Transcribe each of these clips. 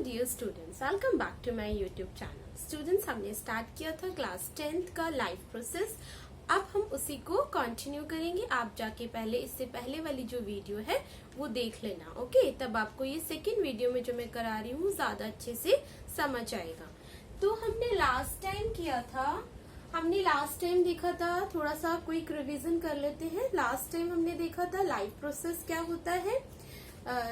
Dear students, welcome back to my YouTube channel. Students, हमने start किया था class 10th का लाइफ प्रोसेस। अब हम उसी को कंटिन्यू करेंगे। आप जाके पहले इससे पहले वाली जो वीडियो है वो देख लेना, ओके? तब आपको ये सेकेंड वीडियो में जो मैं करा रही हूँ ज्यादा अच्छे से समझ आएगा। तो हमने लास्ट टाइम किया था, हमने लास्ट टाइम देखा था, थोड़ा सा क्विक रिवीजन कर लेते हैं। लास्ट टाइम हमने देखा था लाइफ प्रोसेस क्या होता है।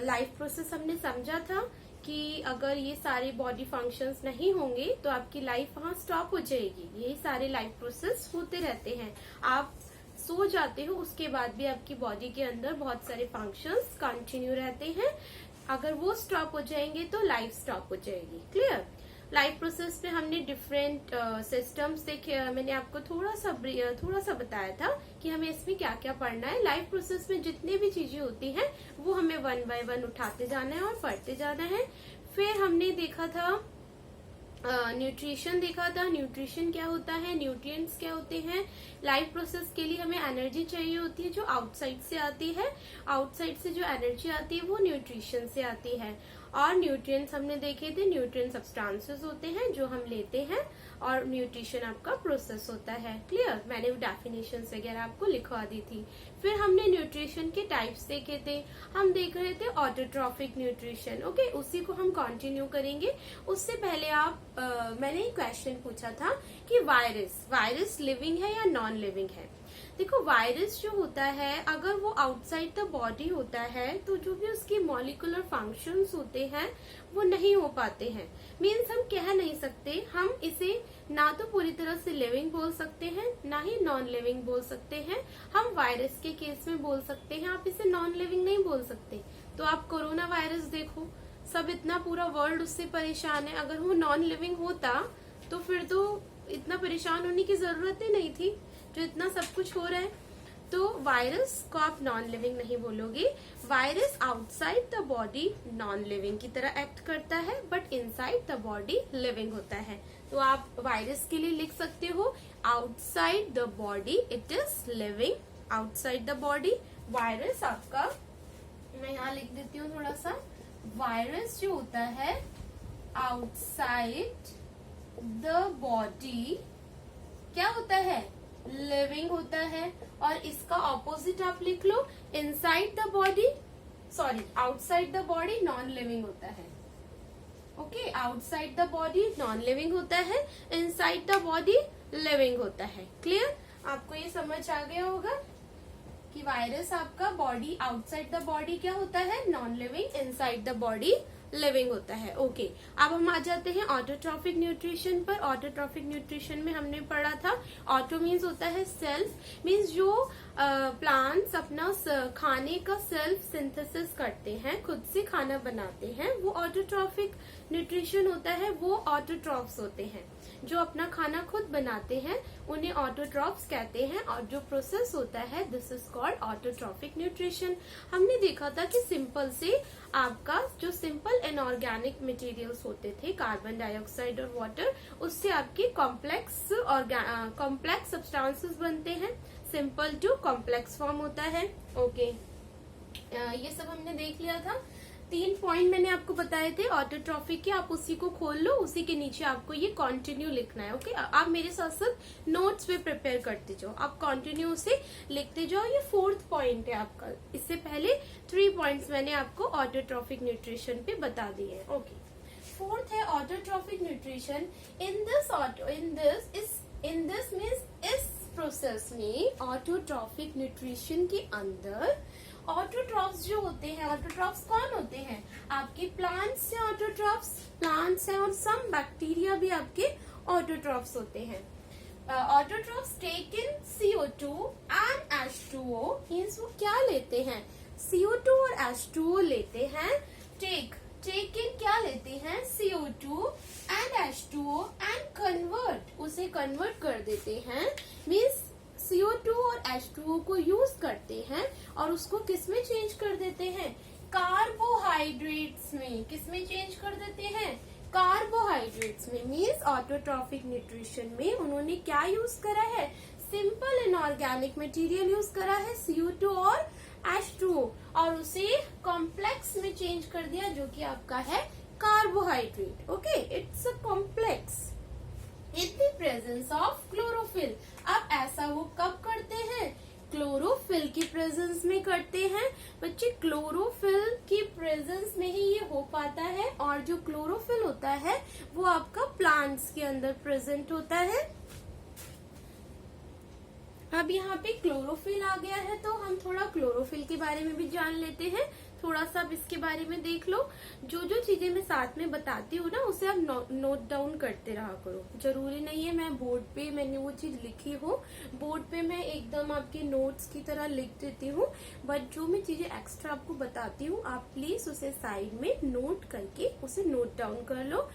लाइफ प्रोसेस हमने समझा था कि अगर ये सारे बॉडी फंक्शंस नहीं होंगे तो आपकी लाइफ वहाँ स्टॉप हो जाएगी। यही सारे लाइफ प्रोसेस होते रहते हैं। आप सो जाते हो, उसके बाद भी आपकी बॉडी के अंदर बहुत सारे फंक्शंस कंटिन्यू रहते हैं। अगर वो स्टॉप हो जाएंगे तो लाइफ स्टॉप हो जाएगी। क्लियर? लाइफ प्रोसेस में हमने डिफरेंट सिस्टम्स देखे। मैंने आपको थोड़ा सा बताया था कि हमें इसमें क्या क्या पढ़ना है। लाइफ प्रोसेस में जितनी भी चीजें होती हैं वो हमें वन बाय वन उठाते जाना है और पढ़ते जाना है। फिर हमने देखा था न्यूट्रिशन देखा था। न्यूट्रिशन क्या होता है, न्यूट्रिएंट्स क्या होते हैं। लाइफ प्रोसेस के लिए हमें एनर्जी चाहिए होती है जो आउटसाइड से आती है। आउटसाइड से जो एनर्जी आती है वो न्यूट्रिशन से आती है। और न्यूट्रिएंट्स हमने देखे थे, न्यूट्रिएंट सब्सटेंसेस होते हैं जो हम लेते हैं, और न्यूट्रिशन आपका प्रोसेस होता है। क्लियर? मैंने डेफिनेशंस वगैरह आपको लिखवा दी थी। फिर हमने न्यूट्रिशन के टाइप्स देखे थे। हम देख रहे थे ऑटोट्रॉफिक न्यूट्रिशन, ओके? उसी को हम कंटिन्यू करेंगे। उससे पहले मैंने एक क्वेश्चन पूछा था कि वायरस लिविंग है या नॉन लिविंग है। देखो, वायरस जो होता है अगर वो आउटसाइड द बॉडी होता है तो जो भी उसकी मॉलिक्यूलर फंक्शंस होते हैं वो नहीं हो पाते हैं। मीन्स हम कह नहीं सकते, हम इसे ना तो पूरी तरह से लिविंग बोल सकते हैं ना ही नॉन लिविंग बोल सकते हैं। हम वायरस के केस में बोल सकते हैं, आप इसे नॉन लिविंग नहीं बोल सकते। तो आप कोरोना वायरस देखो, सब इतना पूरा वर्ल्ड उससे परेशान है। अगर वो नॉन लिविंग होता तो फिर तो इतना परेशान होने की जरूरत ही नहीं थी, जो इतना सब कुछ हो रहा है। तो वायरस को आप नॉन लिविंग नहीं बोलोगे। Virus outside the body non living की तरह एक्ट करता है, but inside the body living होता है। तो आप वायरस के लिए लिख सकते हो outside the body it is living. Outside the body virus आपका, मैं यहाँ लिख देती हूँ थोड़ा सा। वायरस जो होता है आउटसाइड द बॉडी क्या होता है, लिविंग होता है। और इसका ऑपोजिट आप लिख लो, inside the body, sorry outside the body non living होता है। Okay, outside the body non living होता है, इनसाइड द बॉडी लिविंग होता है। क्लियर? आपको ये समझ आ गया होगा कि वायरस आपका बॉडी आउटसाइड द बॉडी क्या होता है, non living, inside the body living होता है। ओके, अब हम आ जाते हैं ऑटोट्रॉफिक न्यूट्रिशन पर। ऑटोट्रॉफिक न्यूट्रिशन में हमने पढ़ा था, ऑटो मीन्स होता है सेल्फ, मीन्स जो प्लांट्स अपना खाने का सेल्फ सिंथेसिस करते हैं, खुद से खाना बनाते हैं, वो ऑटोट्रॉफिक न्यूट्रिशन होता है। वो ऑटोट्रॉफ्स होते हैं जो अपना खाना खुद बनाते हैं, उन्हें ऑटोट्रॉफ्स कहते हैं। और जो प्रोसेस होता है this is called autotrophic nutrition. हमने देखा था कि सिंपल से आपका जो सिंपल इनऑर्गेनिक मटेरियल्स होते थे, कार्बन डाइऑक्साइड और वाटर, उससे आपके कॉम्प्लेक्स सब्सटेंसेस बनते हैं। सिंपल टू कॉम्प्लेक्स फॉर्म होता है। ओके, ये सब हमने देख लिया था। 3 पॉइंट मैंने आपको बताए थे ऑटोट्रॉफिक के, आप उसी को खोल लो, उसी के नीचे आपको ये कंटिन्यू लिखना है। ओके, आप मेरे साथ साथ नोट्स पे प्रिपेयर करते जाओ, आप कंटिन्यू से लिखते जाओ। ये 4th पॉइंट है आपका। इससे पहले 3 पॉइंट्स मैंने आपको ऑटोट्रॉफिक न्यूट्रिशन पे बता दिए हैं। ओके, 4th है autotrophic nutrition. In this means इस प्रोसेस में ऑटोट्रॉफिक न्यूट्रिशन के अंदर ऑटोट्रॉफ्स जो होते हैं, ऑटोट्रॉफ्स कौन होते हैं, आपके प्लांट्स से ऑटोट्रॉफ्स, प्लांट्स हैं, और सम बैक्टीरिया भी आपके ऑटोट्रॉफ्स होते हैं। Autotrophs take in CO2 and H2O, means वो क्या लेते हैं, CO2 और H2O लेते हैं। टेक इन क्या लेते हैं, CO2 and H2O and convert, उसे कन्वर्ट कर देते हैं। मीन्स CO2 और H2O को यूज करते हैं और उसको किस में चेंज कर देते हैं, कार्बोहाइड्रेट्स में। किस में चेंज कर देते हैं, कार्बोहाइड्रेट्स में। मीन्स ऑटोट्रॉफिक न्यूट्रिशन में उन्होंने क्या यूज करा है, सिंपल इनऑर्गेनिक मटेरियल यूज करा है, CO2 और H2O, और उसे कॉम्प्लेक्स में चेंज कर दिया जो कि आपका है carbohydrate. Okay, it's a complex in the presence of chlorophyll. अब ऐसा वो कब करते हैं? क्लोरोफिल की प्रेजेंस में करते हैं बच्चे। क्लोरोफिल की प्रेजेंस में ही ये हो पाता है, और जो क्लोरोफिल होता है वो आपका प्लांट्स के अंदर प्रेजेंट होता है। अब यहाँ पे क्लोरोफिल आ गया है तो हम थोड़ा क्लोरोफिल के बारे में भी जान लेते हैं। थोड़ा सा अब इसके बारे में देख लो। जो जो चीजें मैं साथ में बताती हूँ ना उसे आप नोट डाउन करते रहा करो। जरूरी नहीं है मैं बोर्ड पे मैंने वो चीज लिखी हो, बोर्ड पे मैं एकदम आपके नोट्स की तरह लिख देती हूँ, बट जो मैं चीजें एक्स्ट्रा आपको बताती हूँ आप प्लीज उसे साइड में नोट करके उसे नोट डाउन कर लो।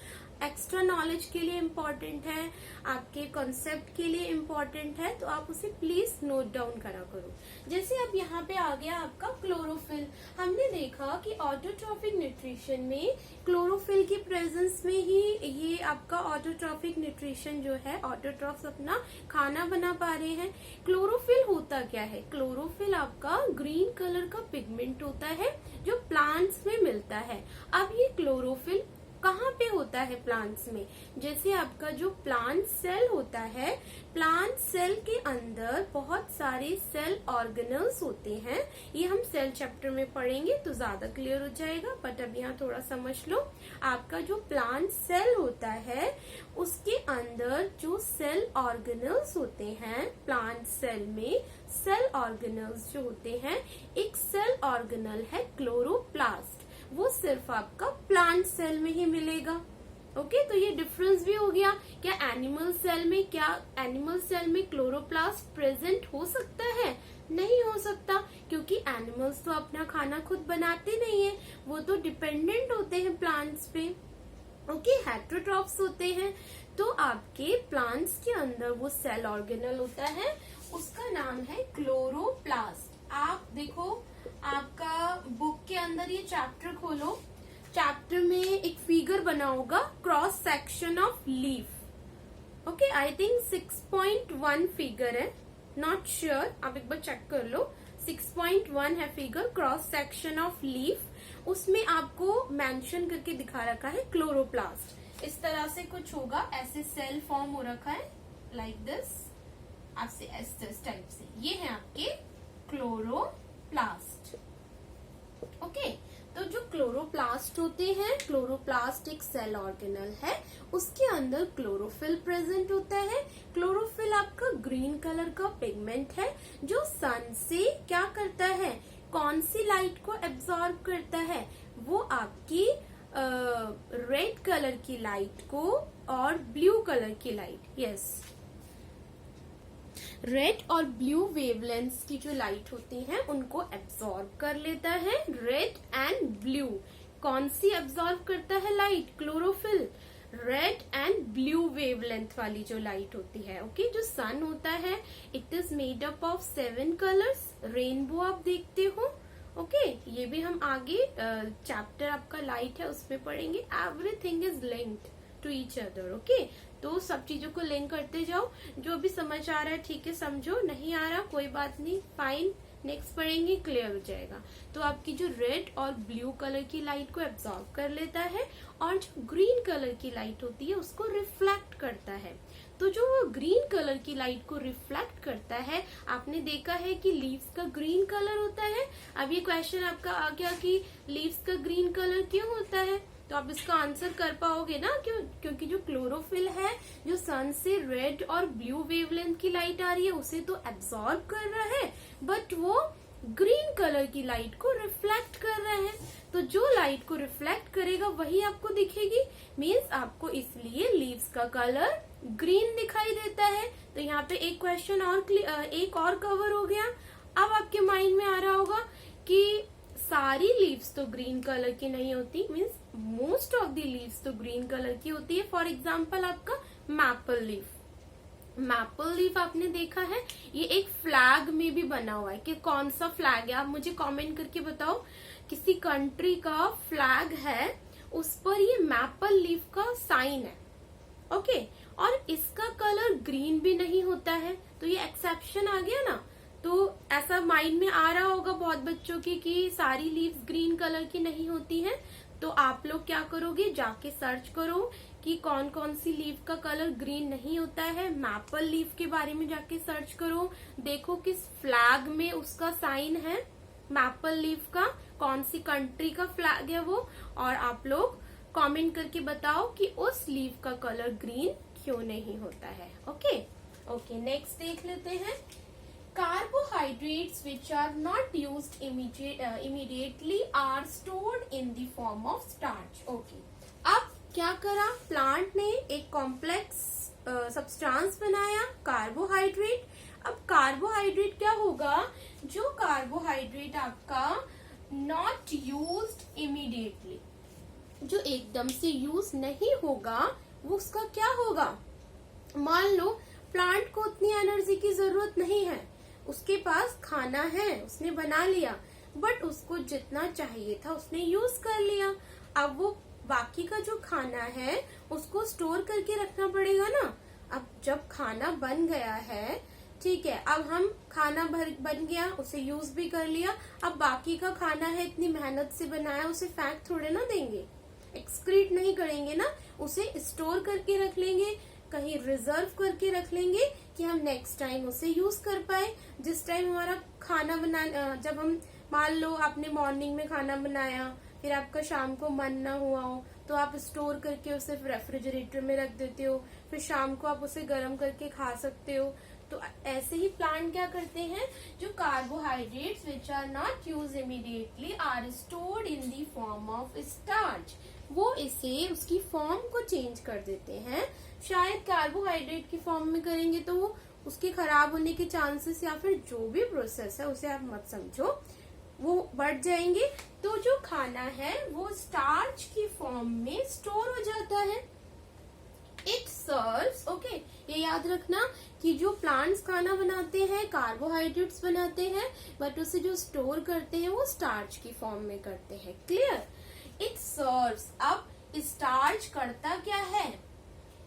एक्स्ट्रा नॉलेज के लिए इम्पोर्टेंट है, आपके कॉन्सेप्ट के लिए इम्पोर्टेंट है, तो आप उसे प्लीज नोट डाउन करा करो। जैसे अब यहाँ पे आ गया आपका क्लोरोफिल। हमने देखा कि ऑटोट्रॉफिक न्यूट्रिशन में क्लोरोफिल की प्रेजेंस में ही ये आपका ऑटोट्रॉफिक न्यूट्रिशन जो है, ऑटोट्रॉफ्स अपना खाना बना पा रहे हैं। क्लोरोफिल होता क्या है? क्लोरोफिल आपका ग्रीन कलर का पिगमेंट होता है जो प्लांट्स में मिलता है। अब ये क्लोरोफिल कहाँ पे होता है? प्लांट्स में। जैसे आपका जो प्लांट सेल होता है, प्लांट सेल के अंदर बहुत सारे सेल ऑर्गेनल्स होते हैं। ये हम सेल चैप्टर में पढ़ेंगे तो ज्यादा क्लियर हो जाएगा, बट अब यहाँ थोड़ा समझ लो। आपका जो प्लांट सेल होता है उसके अंदर जो सेल ऑर्गेनल्स होते हैं, प्लांट सेल में सेल ऑर्गेनल्स जो होते हैं, एक सेल ऑर्गेनल है क्लोरोप्लास्ट, वो सिर्फ आपका प्लांट सेल में ही मिलेगा। ओके, तो ये डिफरेंस भी हो गया। क्या एनिमल सेल में क्लोरोप्लास्ट प्रेजेंट हो सकता है? नहीं हो सकता, क्योंकि एनिमल्स तो अपना खाना खुद बनाते नहीं है, वो तो डिपेंडेंट होते हैं प्लांट्स पे। ओके, हेटेरोट्रॉफ्स होते हैं। तो आपके प्लांट्स के अंदर वो सेल ऑर्गेनल होता है, उसका नाम है क्लोरोप्लास्ट। आप देखो, आपका बुक के अंदर ये चैप्टर खोलो, चैप्टर में एक फिगर बना होगा, cross section of leaf. Okay, I think 6.1 figure है, नॉट श्योर, आप एक बार चेक कर लो। 6.1 है figure, cross section of leaf. उसमें आपको मेंशन करके दिखा रखा है क्लोरोप्लास्ट। इस तरह से कुछ होगा, ऐसे सेल फॉर्म हो रखा है लाइक दिस, आपसे इस टाइप से। ये है आपके क्लोरोप्लास्ट। ओके, तो जो क्लोरोप्लास्ट होते हैं, क्लोरोप्लास्ट एक सेल ऑर्गेनल है, उसके अंदर क्लोरोफिल प्रेजेंट होता है। क्लोरोफिल आपका ग्रीन कलर का पिगमेंट है जो सन से क्या करता है? कौन सी लाइट को एब्जॉर्ब करता है? वो आपकी रेड कलर की लाइट को और ब्लू कलर की लाइट, यस, रेड और ब्लू वेवलेंथ्स की जो लाइट होती है उनको एब्जॉर्ब कर लेता है। रेड एंड ब्लू, कौन सी एब्जॉर्ब करता है light? Chlorophyll. Red and blue wavelength वाली जो लाइट होती है, ओके, जो सन होता है, it is made up of 7 colours. Rainbow आप देखते हो, ओके, ये भी हम आगे चैप्टर आपका लाइट है उसमें पढ़ेंगे। Everything is linked to each other. Okay, तो सब चीजों को लिंक करते जाओ। जो भी समझ आ रहा है ठीक है समझो, नहीं आ रहा कोई बात नहीं, फाइन, नेक्स्ट पढ़ेंगे, क्लियर हो जाएगा। तो आपकी जो रेड और ब्लू कलर की लाइट को एब्जॉर्ब कर लेता है, और जो ग्रीन कलर की लाइट होती है उसको रिफ्लेक्ट करता है। तो जो ग्रीन कलर की लाइट को रिफ्लेक्ट करता है, आपने देखा है कि लीव्स का ग्रीन कलर होता है। अब ये क्वेश्चन आपका आ गया कि लीव्स का ग्रीन कलर क्यों होता है, तो आप इसका आंसर कर पाओगे ना, क्योंकि जो क्लोरोफिल है, जो सन से रेड और ब्लू वेवलेंथ की लाइट आ रही है उसे तो एब्जॉर्ब कर रहा है, बट वो ग्रीन कलर की लाइट को रिफ्लेक्ट कर रहा है। तो जो लाइट को रिफ्लेक्ट करेगा वही आपको दिखेगी, मीन्स आपको इसलिए लीव्स का कलर ग्रीन दिखाई देता है। तो यहाँ पे एक क्वेश्चन और एक और कवर हो गया। अब आपके माइंड में आ रहा होगा कि सारी लीव्स तो ग्रीन कलर की नहीं होती, means most of the leaves तो ग्रीन कलर की होती है। फॉर एग्जाम्पल आपका मैपल लीफ, मैपल लीफ आपने देखा है, ये एक फ्लैग में भी बना हुआ है। कि कौन सा फ्लैग है आप मुझे कमेंट करके बताओ। किसी कंट्री का फ्लैग है, उस पर ये मैपल लीफ का साइन है, ओके, और इसका कलर ग्रीन भी नहीं होता है। तो ये एक्सेप्शन आ गया ना। तो ऐसा माइंड में आ रहा होगा बहुत बच्चों की कि सारी लीव्स ग्रीन कलर की नहीं होती हैं, तो आप लोग क्या करोगे, जाके सर्च करो कि कौन कौन सी लीफ का कलर ग्रीन नहीं होता है। मैपल लीफ के बारे में जाके सर्च करो, देखो किस फ्लैग में उसका साइन है, मैपल लीफ का कौन सी कंट्री का फ्लैग है वो, और आप लोग कमेंट करके बताओ कि उस लीफ का कलर ग्रीन क्यों नहीं होता है। ओके, नेक्स्ट देख लेते हैं। Carbohydrates which are not used immediately are stored in the form of starch. Okay. अब क्या करा, प्लांट ने एक कॉम्प्लेक्स सब्सटेंस बनाया, कार्बोहाइड्रेट। अब कार्बोहाइड्रेट क्या होगा, जो कार्बोहाइड्रेट आपका नॉट यूज्ड इमीडिएटली, जो एकदम से यूज नहीं होगा, वो उसका क्या होगा, मान लो प्लांट को उतनी एनर्जी की जरूरत नहीं है, उसके पास खाना है, उसने बना लिया, बट उसको जितना चाहिए था उसने यूज कर लिया। अब वो बाकी का जो खाना है उसको स्टोर करके रखना पड़ेगा ना। अब जब खाना बन गया है, ठीक है, अब हम खाना बन गया, उसे यूज भी कर लिया, अब बाकी का खाना है, इतनी मेहनत से बनाया, उसे फेंक थोड़े ना देंगे, एक्सक्रीट नहीं करेंगे ना, उसे स्टोर करके रख लेंगे, कहीं रिजर्व करके रख लेंगे कि हम नेक्स्ट टाइम उसे यूज कर पाए। जिस टाइम हमारा खाना जब हम, मान लो आपने मॉर्निंग में खाना बनाया, फिर आपका शाम को मन ना हुआ हो, तो आप स्टोर करके उसे रेफ्रिजरेटर में रख देते हो, फिर शाम को आप उसे गर्म करके खा सकते हो। तो ऐसे ही प्लांट क्या करते हैं, जो carbohydrates which are not use immediately are stored in the form of starch, वो इसे उसकी फॉर्म को चेंज कर देते हैं। शायद कार्बोहाइड्रेट की फॉर्म में करेंगे तो वो उसके खराब होने के चांसेस या फिर जो भी प्रोसेस है उसे आप मत समझो, वो बढ़ जाएंगे। तो जो खाना है वो स्टार्च की फॉर्म में स्टोर हो जाता है। इट सर्व्स, ओके, ये याद रखना कि जो प्लांट्स खाना बनाते हैं कार्बोहाइड्रेट्स बनाते हैं, बट उसे जो स्टोर करते हैं वो स्टार्च की फॉर्म में करते हैं। क्लियर? इट सर्व्स, अब स्टार्च करता क्या है,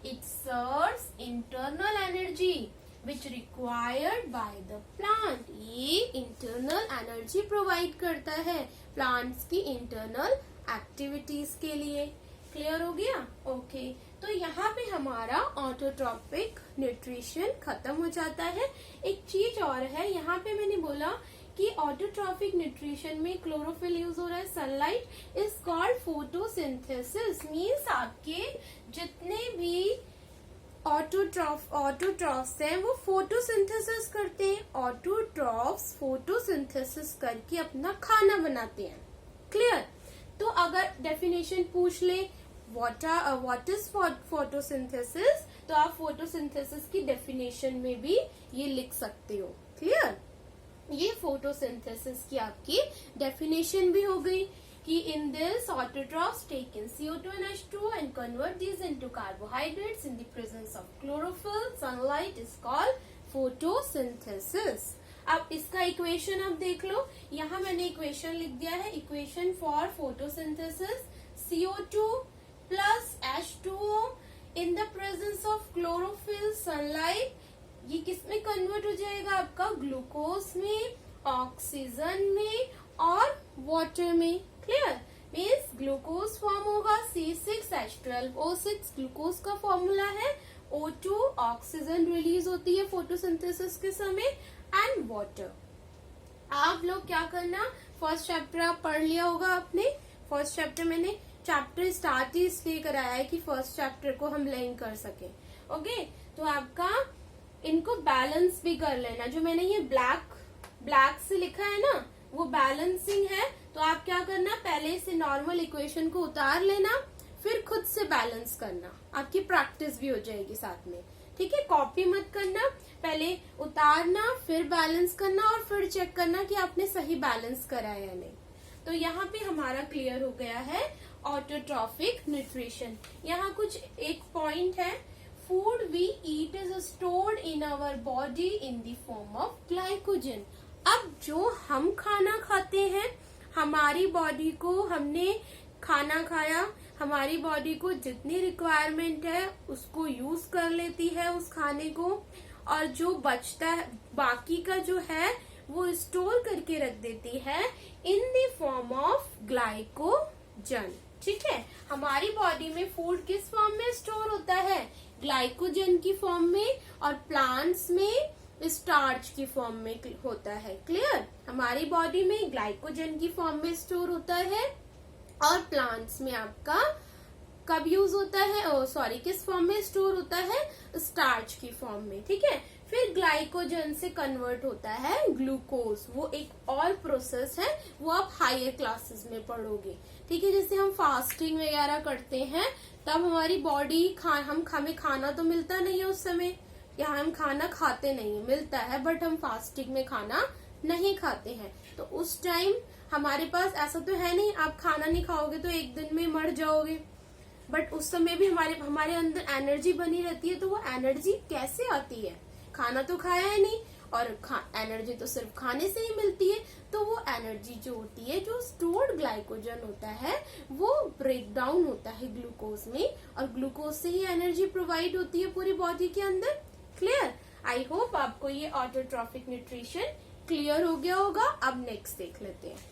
it serves internal energy which required by the plant, ये इंटरनल एनर्जी प्रोवाइड करता है प्लांट्स की इंटरनल एक्टिविटीज के लिए। क्लियर हो गया? ओके, तो यहाँ पे हमारा ऑटोट्रॉपिक न्यूट्रिशन खत्म हो जाता है। एक चीज और है, यहाँ पे मैंने बोला कि ऑटोट्रॉपिक न्यूट्रिशन में क्लोरोफिल यूज हो रहा है, sunlight is called photosynthesis, means आपके जितने भी ऑटोट्रॉफ्स हैं वो फोटोसिंथेसिस करते हैं। ऑटोट्रॉफ्स फोटोसिंथेसिस करके अपना खाना बनाते हैं। क्लियर? तो अगर डेफिनेशन पूछ ले व्हाट इज फोटोसिंथेसिस, तो आप फोटोसिंथेसिस की डेफिनेशन में भी ये लिख सकते हो। क्लियर? ये फोटोसिंथेसिस की आपकी डेफिनेशन भी हो गई कि in this autotrophs take in CO2 and H2 and convert these into carbohydrates in the presence of chlorophyll. Sunlight is called photosynthesis. अब इसका इक्वेशन आप देख लो, यहाँ मैंने इक्वेशन लिख दिया है। Equation for photosynthesis, CO2 plus H2O in the presence of chlorophyll, sunlight, ये किस में कन्वर्ट हो जाएगा आपका, ग्लूकोज में, ऑक्सीजन में और वाटर में। क्लियर? मीन्स ग्लूकोज फॉर्म होगा C6H12O6, ग्लूकोज का फॉर्मूला है। O2 ऑक्सीजन रिलीज होती है फोटोसिंथेसिस के समय, एंड वाटर। आप लोग क्या करना, फर्स्ट चैप्टर आप पढ़ लिया होगा आपने। फर्स्ट चैप्टर मैंने चैप्टर स्टार्ट ही इसलिए कराया है कि फर्स्ट चैप्टर को हम लिंक कर सके। ओके, तो आपका इनको बैलेंस भी कर लेना। जो मैंने ये ब्लैक से लिखा है ना, वो बैलेंसिंग है। तो आप क्या करना, पहले से नॉर्मल इक्वेशन को उतार लेना, फिर खुद से बैलेंस करना, आपकी प्रैक्टिस भी हो जाएगी साथ में। ठीक है? कॉपी मत करना, पहले उतारना, फिर बैलेंस करना और फिर चेक करना कि आपने सही बैलेंस करा है या नहीं। तो यहाँ पे हमारा क्लियर हो गया है ऑटोट्रॉफिक न्यूट्रिशन। यहाँ कुछ एक पॉइंट है, food we eat is stored in our body in the form of glycogen. अब जो हम खाना खाते हैं, हमारी बॉडी को, हमने खाना खाया, हमारी बॉडी को जितनी रिक्वायरमेंट है उसको यूज कर लेती है उस खाने को, और जो बचता है बाकी का जो है वो स्टोर करके रख देती है इन द फॉर्म ऑफ ग्लाइकोजन। ठीक है। हमारी बॉडी में फूड किस फॉर्म में स्टोर होता है? ग्लाइकोजन की फॉर्म में, और प्लांट्स में स्टार्च की फॉर्म में होता है। क्लियर? हमारी बॉडी में ग्लाइकोजन की फॉर्म में स्टोर होता है, और प्लांट्स में आपका कब यूज होता है, सॉरी किस फॉर्म में स्टोर होता है? स्टार्च की फॉर्म में। ठीक है। फिर ग्लाइकोजन से कन्वर्ट होता है ग्लूकोज, वो एक और प्रोसेस है, वो आप हायर क्लासेस में पढ़ोगे। ठीक है। जैसे हम फास्टिंग वगैरह करते हैं तब हमारी बॉडी हमें खाना तो मिलता नहीं है उस समय, या हम खाना खाते नहीं है, मिलता है बट हम फास्टिंग में खाना नहीं खाते हैं। तो उस टाइम हमारे पास ऐसा तो है नहीं आप खाना नहीं खाओगे तो एक दिन में मर जाओगे, बट उस समय भी हमारे अंदर एनर्जी बनी रहती है। तो वो एनर्जी कैसे आती है? खाना तो खाया है नहीं, और एनर्जी तो सिर्फ खाने से ही मिलती है। तो वो एनर्जी जो होती है, जो स्टोर्ड ग्लाइकोजन होता है, वो ब्रेक डाउन होता है ग्लूकोज में, और ग्लूकोज से ही एनर्जी प्रोवाइड होती है पूरी बॉडी के अंदर। क्लियर? आई होप आपको ये ऑटोट्रॉफिक न्यूट्रिशन क्लियर हो गया होगा। अब नेक्स्ट देख लेते हैं।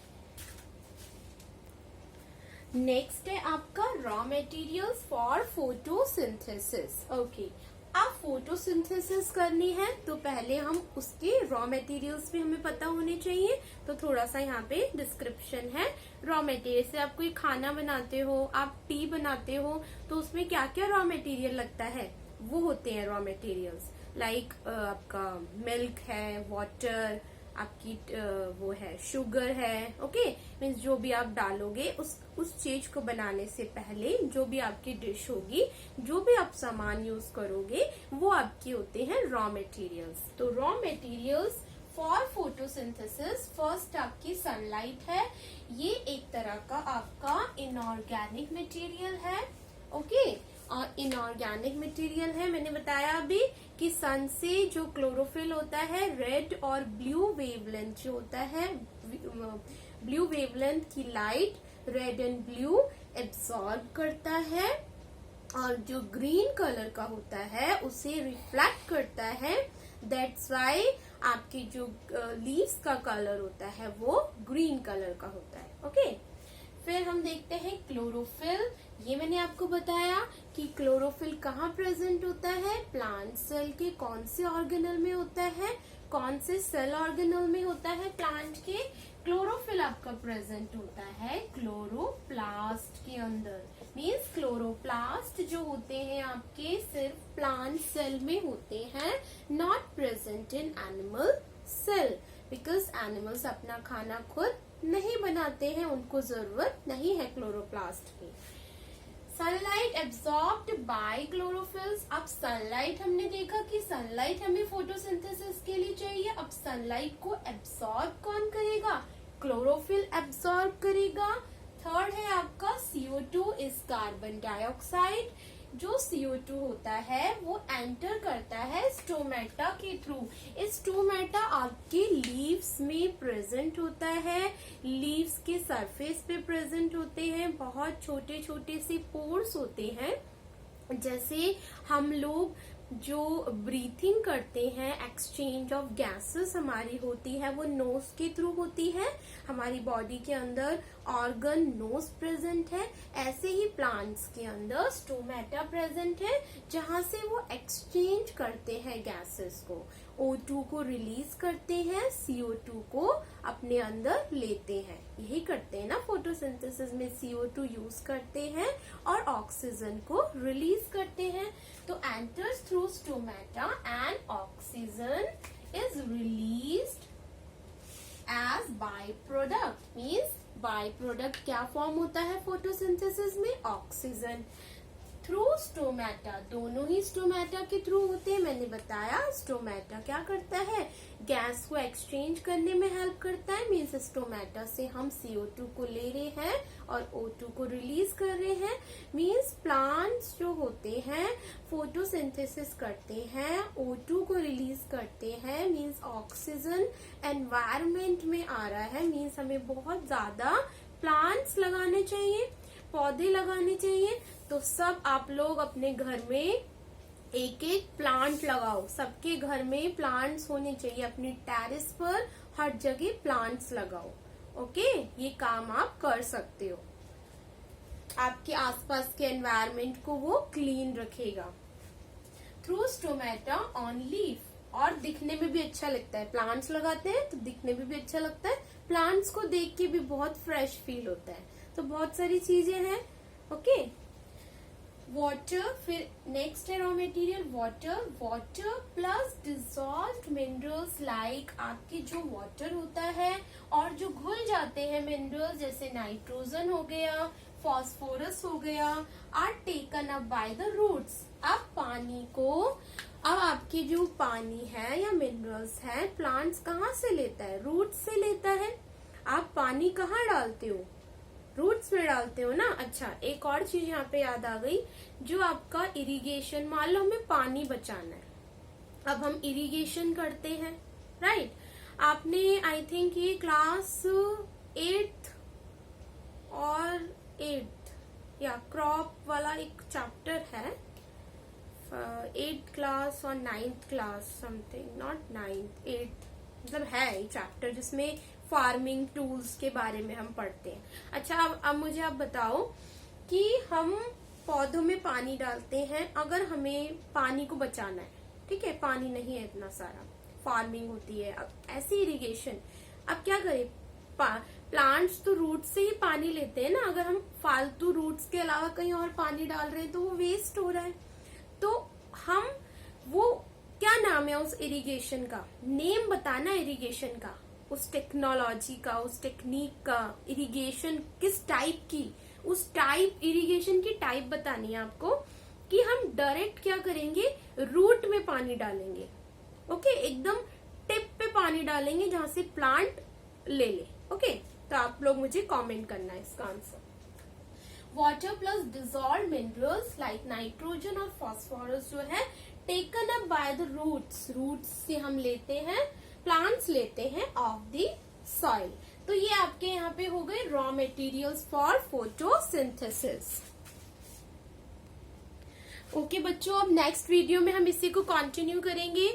नेक्स्ट है आपका raw materials for photosynthesis. Okay, अब फोटोसिंथेसिस करनी है तो पहले हम उसके रॉ मटेरियल्स भी हमें पता होने चाहिए। तो थोड़ा सा यहाँ पे डिस्क्रिप्शन है रॉ मटेरियल से। आप कोई खाना बनाते हो, आप टी बनाते हो, तो उसमें क्या क्या रॉ मटेरियल लगता है, वो होते हैं रॉ मटेरियल्स। लाइक आपका मिल्क है, वाटर, आपकी वो है शुगर है। ओके, मीन्स जो भी आप डालोगे उस चीज को बनाने से पहले, जो भी आपकी डिश होगी, जो भी आप सामान यूज करोगे, वो आपके होते हैं रॉ मटेरियल्स। तो raw materials for photosynthesis, first आपकी सनलाइट है। ये एक तरह का आपका इनऑर्गेनिक मटेरियल है। ओके, और इनऑर्गेनिक मटेरियल है, मैंने बताया अभी कि सन से जो क्लोरोफिल होता है, रेड और ब्लू वेवलेंथ जो होता है, ब्लू वेवलेंथ की light red and blue absorb करता है, और जो ग्रीन कलर का होता है उसे रिफ्लेक्ट करता है। दैट्स वाई आपकी जो लीव्स का कलर होता है वो ग्रीन कलर का होता है। ओके, फिर हम देखते हैं क्लोरोफिल। ये मैंने आपको बताया कि क्लोरोफिल कहाँ प्रेजेंट होता है, प्लांट सेल के कौन से ऑर्गेनल में होता है, कौन से सेल ऑर्गेनल में होता है प्लांट के। क्लोरोफिल आपका प्रेजेंट होता है क्लोरोप्लास्ट के अंदर। मीन्स क्लोरोप्लास्ट जो होते हैं आपके सिर्फ प्लांट सेल में होते हैं, not present in animal cell, because animals अपना खाना खुद नहीं बनाते हैं, उनको जरूरत नहीं है क्लोरोप्लास्ट की। Sunlight absorbed by chlorophylls. अब सनलाइट हमने देखा कि सनलाइट हमें फोटोसिंथेसिस के लिए चाहिए। अब सनलाइट को एब्सॉर्ब कौन करेगा? क्लोरोफिल एब्सॉर्ब करेगा। थर्ड है आपका CO2 इज कार्बन डाइऑक्साइड। जो CO2 होता है वो एंटर करता है स्टोमेटा के थ्रू। इस स्टोमेटा आपके लीव्स में प्रेजेंट होता है, लीव्स के सरफेस पे प्रेजेंट होते हैं, बहुत छोटे छोटे से पोर्स होते हैं। जैसे हम लोग जो ब्रीथिंग करते हैं, एक्सचेंज ऑफ गैसेस हमारी होती है, वो नोज के थ्रू होती है। हमारी बॉडी के अंदर ऑर्गन नोज प्रेजेंट है, ऐसे ही प्लांट्स के अंदर स्टोमेटा प्रेजेंट है, जहां से वो एक्सचेंज करते हैं गैसेस को। O2 को रिलीज करते हैं, CO2 को अपने अंदर लेते हैं। यही करते हैं ना फोटोसिंथेसिस में, CO2 यूज करते हैं और ऑक्सीजन को रिलीज करते हैं। तो enters through stomata and oxygen is released as by product. Means by product क्या फॉर्म होता है फोटोसिंथेसिस में? Oxygen through stomata. दोनों ही स्टोमेटा के थ्रू होते हैं। मैंने बताया स्टोमेटा क्या करता है, गैस को एक्सचेंज करने में हेल्प करता है। मीन्स स्टोमेटा से हम CO2 को ले रहे हैं और O2 को रिलीज कर रहे हैं। मीन्स प्लांट्स जो होते हैं फोटोसिंथेसिस करते हैं, O2 को रिलीज करते हैं। मीन्स ऑक्सीजन एनवायरमेंट में आ रहा है। मीन्स हमें बहुत ज्यादा प्लांट्स लगाने चाहिए, पौधे लगाने चाहिए। तो सब आप लोग अपने घर में एक एक प्लांट लगाओ। सबके घर में प्लांट्स होने चाहिए, अपनी टेरेस पर हर जगह प्लांट्स लगाओ। ओके, ये काम आप कर सकते हो। आपके आसपास के एनवायरनमेंट को वो क्लीन रखेगा। थ्रू स्टोमेटा ऑन लीफ, और दिखने में भी अच्छा लगता है। प्लांट्स लगाते हैं तो दिखने में भी अच्छा लगता है, प्लांट्स को देख के भी बहुत फ्रेश फील होता है। तो बहुत सारी चीजें हैं। ओके, वाटर, फिर नेक्स्ट है raw material water. Water plus dissolved minerals like आपके जो वाटर होता है और जो घुल जाते हैं मिनरल्स जैसे नाइट्रोजन हो गया, फॉस्फोरस हो गया, are taken up by the roots. अब पानी को, अब आपके जो पानी है या मिनरल्स है प्लांट्स कहाँ से लेता है? रूट्स से लेता है। आप पानी कहाँ डालते हो? रूट्स में डालते हो ना। अच्छा, एक और चीज यहाँ पे याद आ गई, जो आपका इरिगेशन, मान लो हमें पानी बचाना है, अब हम इरिगेशन करते हैं, राइट। आपने आई थिंक ये क्लास 8th और 8th या क्रॉप वाला एक चैप्टर है, 8th क्लास और 9th class something, not 9th 8th, मतलब है एक चैप्टर जिसमें फार्मिंग टूल्स के बारे में हम पढ़ते हैं। अच्छा, अब मुझे आप बताओ कि हम पौधों में पानी डालते हैं, अगर हमें पानी को बचाना है, ठीक है, पानी नहीं है इतना सारा, फार्मिंग होती है, अब ऐसी इरिगेशन, अब क्या करें? प्लांट्स तो रूट से ही पानी लेते हैं ना। अगर हम फालतू रूट्स के अलावा कहीं और पानी डाल रहे हैं तो वो वेस्ट हो रहा है। तो हम वो, क्या नाम है उस इरिगेशन का, नेम बताना इरिगेशन का, उस टेक्नोलॉजी का, उस टेक्निक का, इरिगेशन किस टाइप की, उस टाइप, इरिगेशन की टाइप बतानी है आपको, कि हम डायरेक्ट क्या करेंगे, रूट में पानी डालेंगे। ओके, एकदम टिप पे पानी डालेंगे जहां से प्लांट ले ले। ओके, तो आप लोग मुझे कमेंट करना है इसका answer. Water plus dissolved minerals like nitrogen और फॉस्फोरस जो है taken up by the roots, roots से हम लेते हैं, प्लांट्स लेते हैं ऑफ द सॉइल। तो ये आपके यहाँ पे हो गए raw materials for photosynthesis. Okay बच्चों, अब नेक्स्ट वीडियो में हम इसी को कंटिन्यू करेंगे।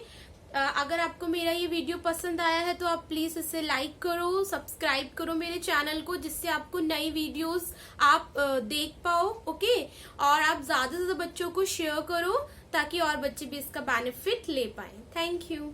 अगर आपको मेरा ये वीडियो पसंद आया है तो आप प्लीज इसे लाइक करो, सब्सक्राइब करो मेरे चैनल को, जिससे आपको नई वीडियोस आप देख पाओ। ओके, और आप ज्यादा से ज्यादा बच्चों को शेयर करो ताकि और बच्चे भी इसका बेनिफिट ले पाए। Thank you.